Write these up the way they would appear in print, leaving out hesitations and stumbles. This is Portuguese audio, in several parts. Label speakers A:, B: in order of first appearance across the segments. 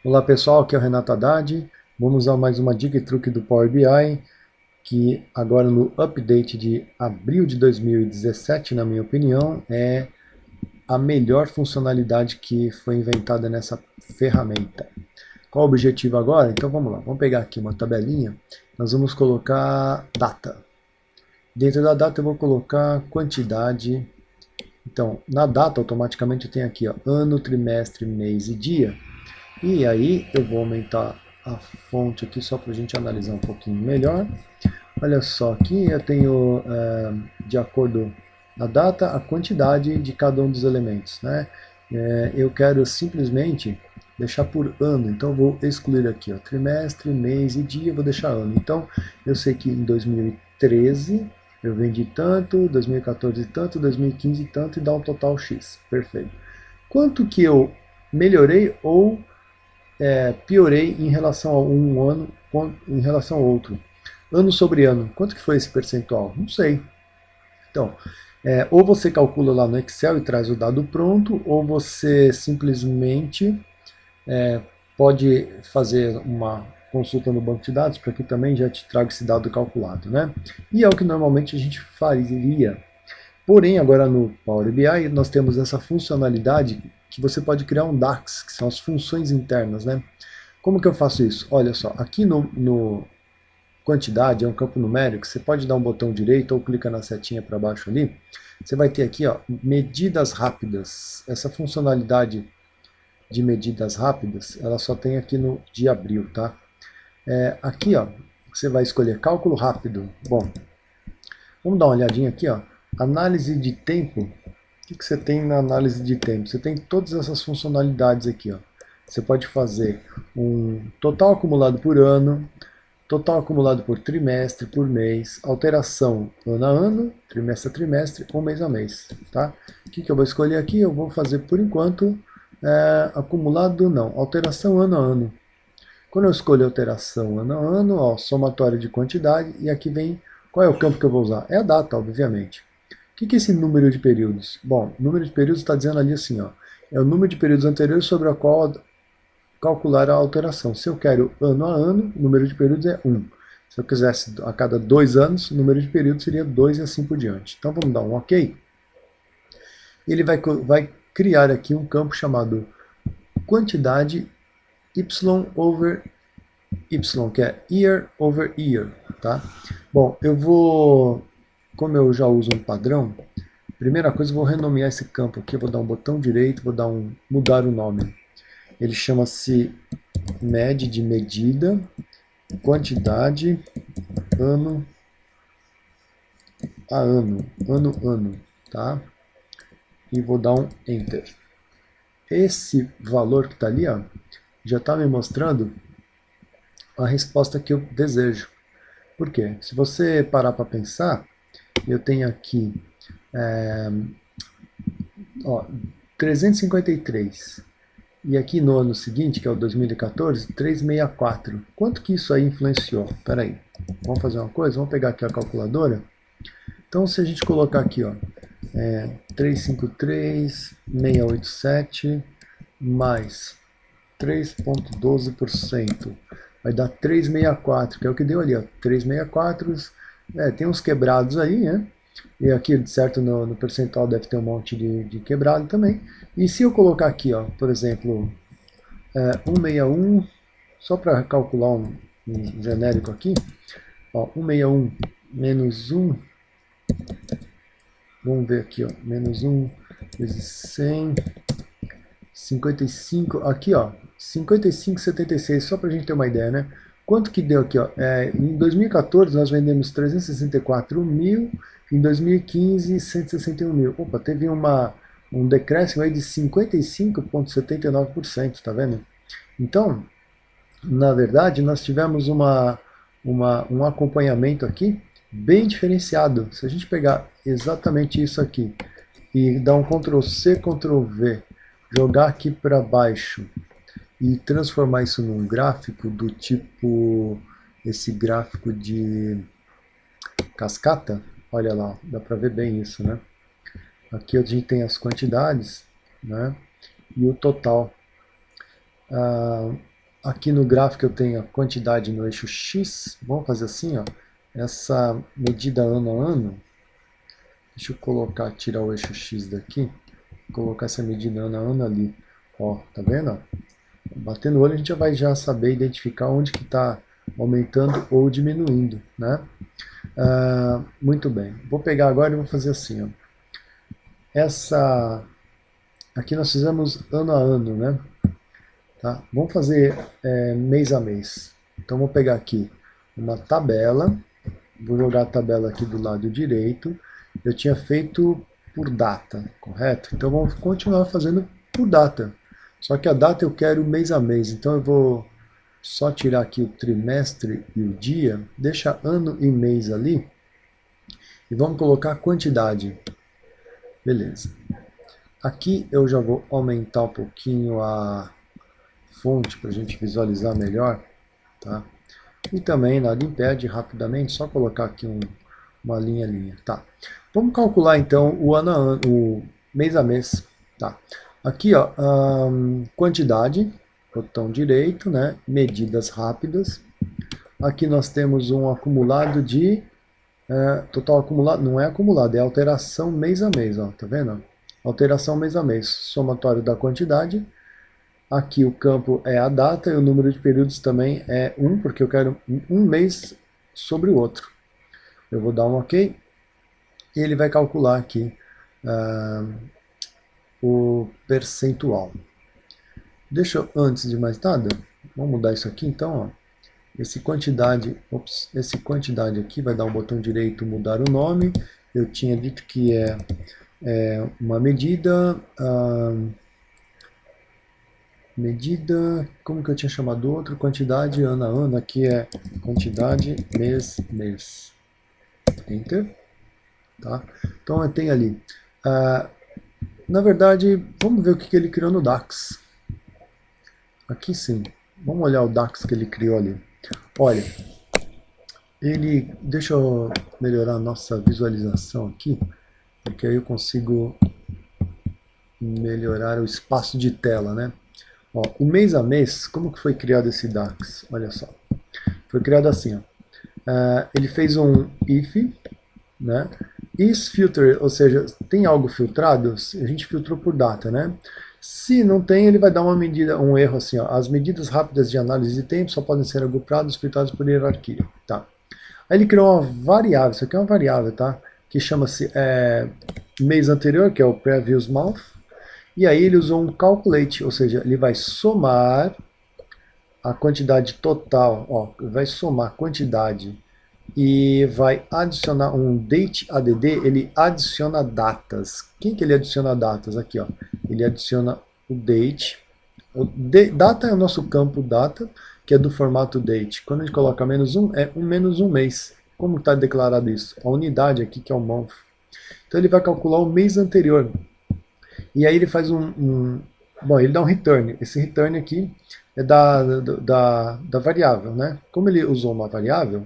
A: Olá pessoal, aqui é o Renato Haddad. Vamos a mais uma dica e truque do Power BI, que agora no update de abril de 2017, na minha opinião, é a melhor funcionalidade que foi inventada nessa ferramenta. Qual o objetivo agora? Então vamos lá, vamos pegar aqui uma tabelinha, nós vamos colocar data. Dentro da data eu vou colocar quantidade. Então, na data automaticamente eu tenho aqui ó, ano, trimestre, mês e dia. E aí eu vou aumentar a fonte aqui só para a gente analisar um pouquinho melhor. Olha só, aqui eu tenho, de acordo na data, a quantidade de cada um dos elementos, né? Eu quero simplesmente deixar por ano, então eu vou excluir aqui, ó, trimestre, mês e dia, vou deixar ano. Então eu sei que em 2013 eu vendi tanto, 2014 tanto, 2015 tanto e dá um total X. Perfeito. Quanto que eu melhorei ou piorei em relação a um ano em relação ao outro? Ano sobre ano, quanto que foi esse percentual? Não sei. Então, ou você calcula lá no Excel e traz o dado pronto, ou você simplesmente pode fazer uma consulta no banco de dados para que também já te traga esse dado calculado, né? E é o que normalmente a gente faria. Porém, agora no Power BI nós temos essa funcionalidade que você pode criar um DAX, que são as funções internas, né? Como que eu faço isso? Olha só, aqui no quantidade, é um campo numérico, você pode dar um botão direito ou clica na setinha para baixo ali, você vai ter aqui ó, medidas rápidas. Essa funcionalidade de medidas rápidas, ela só tem aqui no de abril, tá? Aqui ó, você vai escolher cálculo rápido. Bom, vamos dar uma olhadinha aqui ó, análise de tempo. O que você tem na análise de tempo? Você tem todas essas funcionalidades aqui ó. Você pode fazer um total acumulado por ano, total acumulado por trimestre, por mês, alteração ano a ano, trimestre a trimestre ou mês a mês. Tá? O que eu vou escolher aqui? Eu vou fazer por enquanto acumulado não, alteração ano a ano. Quando eu escolho alteração ano a ano, ó, somatório de quantidade, e aqui vem qual é o campo que eu vou usar? É a data, obviamente. O que é esse número de períodos? Bom, número de períodos está dizendo ali assim, ó, é o número de períodos anteriores sobre a qual calcular a alteração. Se eu quero ano a ano, o número de períodos é 1. Se eu quisesse a cada 2 anos, o número de períodos seria 2 e assim por diante. Então vamos dar um OK. Ele vai criar aqui um campo chamado quantidade y over y, que é year over year. Tá? Bom, eu vou, como eu já uso um padrão, primeira coisa eu vou renomear esse campo aqui, eu vou dar um botão direito, vou dar mudar o nome. Ele chama-se med de medida, quantidade, ano a ano, tá? E vou dar um Enter. Esse valor que está ali, ó, já está me mostrando a resposta que eu desejo. Por quê? Se você parar para pensar, eu tenho aqui ó, 353. E aqui no ano seguinte, que é o 2014, 364. Quanto que isso aí influenciou? Espera aí. Vamos fazer uma coisa? Vamos pegar aqui a calculadora. Então, se a gente colocar aqui, ó, 353, 687, mais 3,12%, vai dar 364, que é o que deu ali, ó, 364, tem uns quebrados aí, né? E aqui, certo, no percentual deve ter um monte de quebrado também. E se eu colocar aqui, ó, por exemplo, 161, só para calcular um genérico aqui, ó, 161 menos 1, vamos ver aqui, ó, menos 1 vezes 100, 55, aqui ó, 55,76, só para a gente ter uma ideia, né? Quanto que deu aqui, ó? Em 2014 nós vendemos 364 mil, em 2015 161 mil. Opa, teve um decréscimo aí de 55,79%, tá vendo? Então, na verdade, nós tivemos um acompanhamento aqui bem diferenciado. Se a gente pegar exatamente isso aqui e dar um Ctrl C, Ctrl V, jogar aqui para baixo e transformar isso num gráfico do tipo esse gráfico de cascata, olha lá, dá para ver bem isso, né? Aqui a gente tem as quantidades, né? E o total. Aqui no gráfico eu tenho a quantidade no eixo X. Vamos fazer assim, ó. Essa medida ano a ano. Deixa eu colocar, tirar o eixo X daqui. Colocar essa medida ano a ano ali. Ó, tá vendo? Batendo o olho a gente já vai saber identificar onde que está aumentando ou diminuindo, né? Muito bem. Vou pegar agora e vou fazer assim, ó. Aqui nós fizemos ano a ano, né? Tá? Vamos fazer mês a mês. Então vou pegar aqui uma tabela, vou jogar a tabela aqui do lado direito. Eu tinha feito por data, correto? Então vamos continuar fazendo por data. Só que a data eu quero mês a mês, então eu vou só tirar aqui o trimestre e o dia, deixa ano e mês ali, e vamos colocar a quantidade. Beleza. Aqui eu já vou aumentar um pouquinho a fonte para a gente visualizar melhor, tá? E também nada impede rapidamente, só colocar aqui uma linha, tá? Vamos calcular então o ano a ano, o mês a mês, tá? Aqui, ó, quantidade, botão direito, né? Medidas rápidas. Aqui nós temos um acumulado de total acumulado, não é acumulado, é alteração mês a mês, ó, tá vendo? Alteração mês a mês, somatório da quantidade. Aqui o campo é a data e o número de períodos também é 1, porque eu quero um mês sobre o outro. Eu vou dar um OK e ele vai calcular aqui o percentual. Deixa eu, antes de mais nada, vamos mudar isso aqui então, ó. Esse quantidade aqui vai dar um botão direito, mudar o nome. Eu tinha dito que é uma medida, como que eu tinha chamado outro? Quantidade ano a ano, aqui é quantidade mês. Enter. Tá? Então eu tenho ali. Na verdade, vamos ver o que ele criou no DAX. Aqui sim. Vamos olhar o DAX que ele criou ali. Olha, deixa eu melhorar a nossa visualização aqui, porque aí eu consigo melhorar o espaço de tela, né? Ó, o mês a mês, como que foi criado esse DAX? Olha só. Foi criado assim, ó. Ele fez um if, né? IsFilter, ou seja, tem algo filtrado? A gente filtrou por data, né? Se não tem, ele vai dar uma medida, um erro assim, ó. As medidas rápidas de análise de tempo só podem ser agrupadas, filtradas por hierarquia, tá? Aí ele criou uma variável, isso aqui é uma variável, tá? Que chama-se mês anterior, que é o previous month, e aí ele usou um calculate, ou seja, ele vai somar a quantidade total, ó, vai somar a quantidade e vai adicionar um date add, ele adiciona datas. Quem que ele adiciona datas? Aqui, ó. Ele adiciona o date. Data é o nosso campo data, que é do formato date. Quando a gente coloca -1, é menos um mês. Como está declarado isso? A unidade aqui, que é o month. Então ele vai calcular o mês anterior. E aí ele faz bom, ele dá um return. Esse return aqui é da variável, né? Como ele usou uma variável,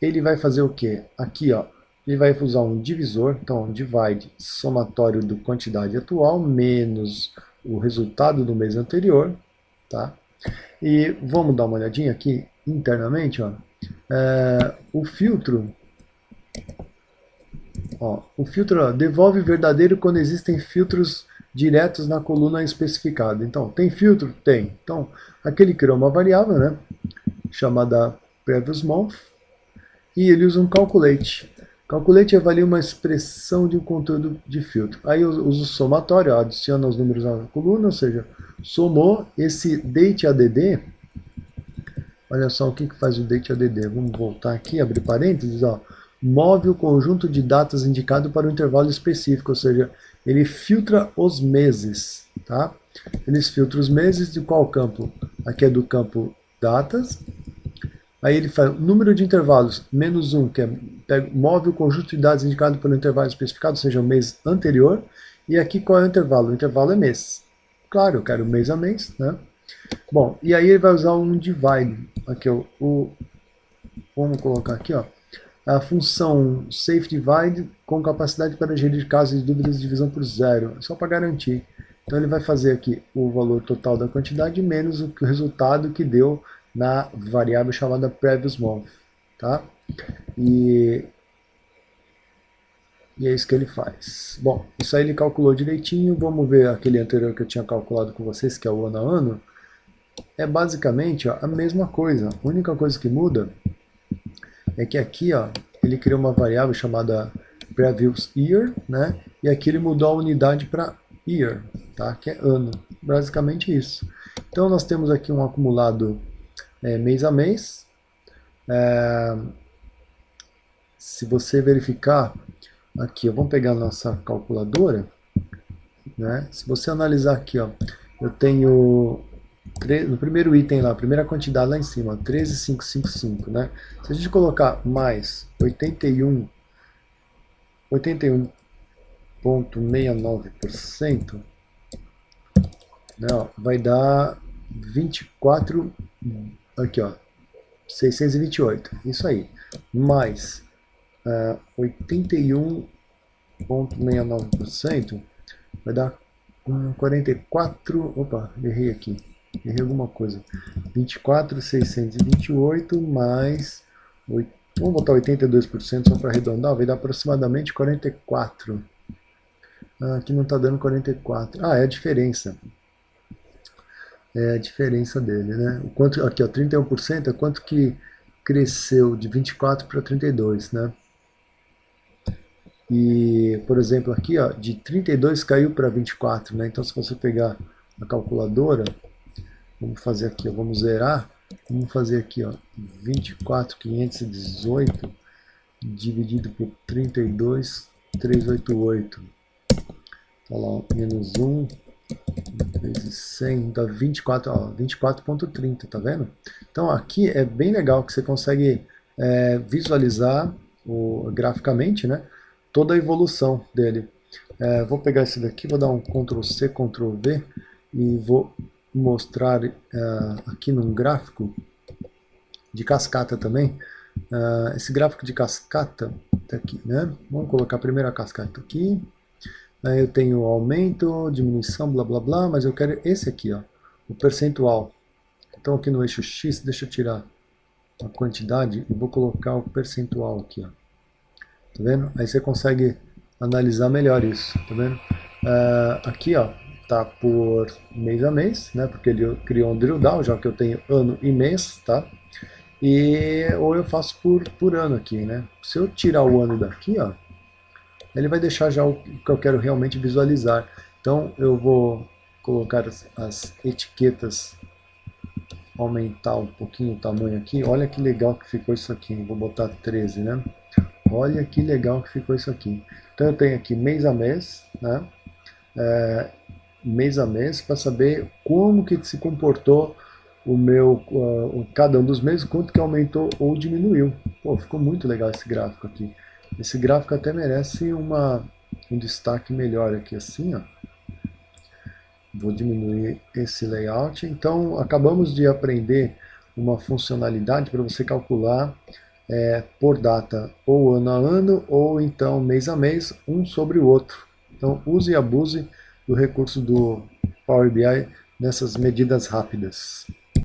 A: ele vai fazer o quê? Aqui, ó, ele vai usar um divisor, então divide somatório do quantidade atual menos o resultado do mês anterior, tá? E vamos dar uma olhadinha aqui internamente, ó. O filtro, devolve verdadeiro quando existem filtros diretos na coluna especificada. Então, tem filtro? Tem. Então, aqui ele criou uma variável, né, chamada previous month, e ele usa um calculate. Calculate avalia uma expressão de um conteúdo de filtro. Aí eu uso o somatório, adiciona os números na coluna, ou seja, somou esse date add. Olha só o que faz o date add. Vamos voltar aqui, abrir parênteses, ó. Move o conjunto de datas indicado para um intervalo específico, ou seja, ele filtra os meses, tá? Ele filtra os meses de qual campo? Aqui é do campo datas. Aí ele faz número de intervalos, -1, que move o conjunto de dados indicado pelo intervalo especificado, ou seja, o mês anterior. E aqui qual é o intervalo? O intervalo é mês. Claro, eu quero mês a mês, né? Bom, e aí ele vai usar um divide. Aqui, vamos colocar aqui, ó. A função safe divide com capacidade para gerir casos de dúvidas de divisão por zero. Só para garantir Então ele vai fazer aqui o valor total da quantidade menos o resultado que deu na variável chamada previous month, tá? E, e é isso que ele faz. Bom, isso aí ele calculou direitinho. Vamos ver aquele anterior que eu tinha calculado com vocês, que é o ano a ano. É basicamente ó, a mesma coisa. A única coisa que muda é que aqui ó, ele criou uma variável chamada previous year, né? E aqui ele mudou a unidade para year, tá? Que é ano. Basicamente isso. Então nós temos aqui um acumulado mês a mês. Se você verificar aqui, vamos pegar a nossa calculadora, né? Se você analisar aqui, ó, eu tenho no primeiro item lá, a primeira quantidade lá em cima, 13.555, né? Se a gente colocar mais 81,69%, né, ó, vai dar 24, aqui ó, 628, isso aí, mais 81,69% vai dar 44, opa, errei aqui, errei alguma coisa, 24.628 mais, vamos botar 82% só para arredondar, vai dar aproximadamente 44. Aqui não está dando 44. Ah, é a diferença. É a diferença dele, né? O quanto, aqui, ó, 31% é quanto que cresceu de 24 para 32, né? E, por exemplo, aqui, ó, de 32 caiu para 24, né? Então, se você pegar a calculadora, vamos fazer aqui, ó, vamos zerar, vamos fazer aqui, ó, 24.518 dividido por 32.388. Olha lá, menos 1 vezes 100 dá 24, ó, 24,30, tá vendo? Então aqui é bem legal que você consegue visualizar graficamente, né, toda a evolução dele. Vou pegar esse daqui, vou dar um Ctrl C, Ctrl V e vou mostrar aqui num gráfico de cascata também. Esse gráfico de cascata tá aqui, né? Vamos colocar a primeira cascata aqui. Aí eu tenho aumento, diminuição, blá blá blá, mas eu quero esse aqui, ó, o percentual. Então aqui no eixo X, deixa eu tirar a quantidade e vou colocar o percentual aqui, ó. Tá vendo? Aí você consegue analisar melhor isso, tá vendo? Aqui, ó, tá por mês a mês, né? Porque ele criou um drill down, já que eu tenho ano e mês, tá? Ou eu faço por ano aqui, né? Se eu tirar o ano daqui, ó, ele vai deixar já o que eu quero realmente visualizar. Então eu vou colocar as etiquetas, aumentar um pouquinho o tamanho aqui. Olha que legal que ficou isso aqui. Vou botar 13, né? Olha que legal que ficou isso aqui. Então eu tenho aqui mês a mês, né? Mês a mês, para saber como que se comportou o meu, cada um dos meses, quanto que aumentou ou diminuiu. Pô, ficou muito legal esse gráfico aqui. Esse gráfico até merece um destaque melhor aqui, assim, ó. Vou diminuir esse layout. Então, acabamos de aprender uma funcionalidade para você calcular por data, ou ano a ano, ou então mês a mês, um sobre o outro. Então, use e abuse do recurso do Power BI nessas medidas rápidas.